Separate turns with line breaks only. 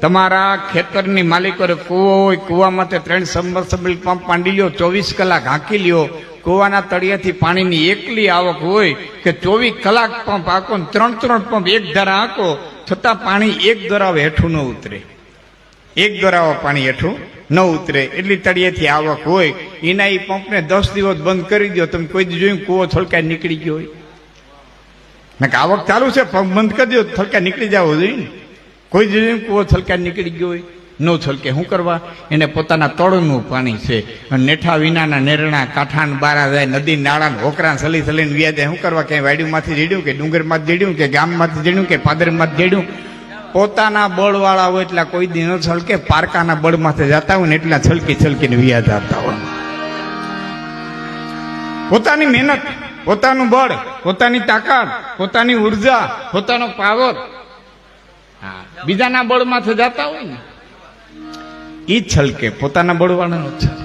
તમારા ખેતરની માલિકોએ કૂવો હોય, કૂવામાં 3 સબમર્સિબલ પંપ માંડી લ્યો, 24 કલાક હાંકી લ્યો. કૂવાના તળિયાથી પાણીની એકલી આવક હોય કે 24 કલાક પંપ હાંકો, 3 પંપ એક ધારા હાંકો, છતાં પાણી એક દોરાવ હેઠું ન ઉતરે. એક દોરાવ પાણી હેઠું ન ઉતરે. એટલી તળિયેથી આવક હોય. એના એ પંપને 10 દિવસ બંધ કરી દો. તમે કોઈ દી જોયું કૂવો છલકાઈ નીકળી ગયો હોય? આવક ચાલુ છે, પંપ બંધ કરી દો, છલકાઈ નીકળી જવો જોઈએ ને. કોઈ જોયું કૂવો છલકાઈ નીકળી ગયો હોય? ન છલકે. શું કરવા? એને પોતાના તળનું પાણી છે. નેઠા વિનાના નેરણા કાંઠાન બારા જાય, નદી નાળા હોકરા સલી સલીને વ્યા જાય. શું કરવા? ક્યાંય વાડીમાંથી જેડ્યું કે ડુંગરમાંથી જેડ્યું કે ગામમાંથી જેડ્યું કે પાદરમાંથી જેડ્યું? પોતાના બળવાળા હોય એટલા કોઈ દી ન છલકે. પારકાના બળમાંથી જતા હોય ને એટલા છલકી છલકીને વ્યા જતા હોય. પોતાની મહેનત, પોતાનું બળ, પોતાની તાકાત, પોતાની ઉર્જા, પોતાનો પાવર બીજાના બળમાંથી જતા હોય ને, ઈ છલકે. પોતાના બળવાળાનો છલકે.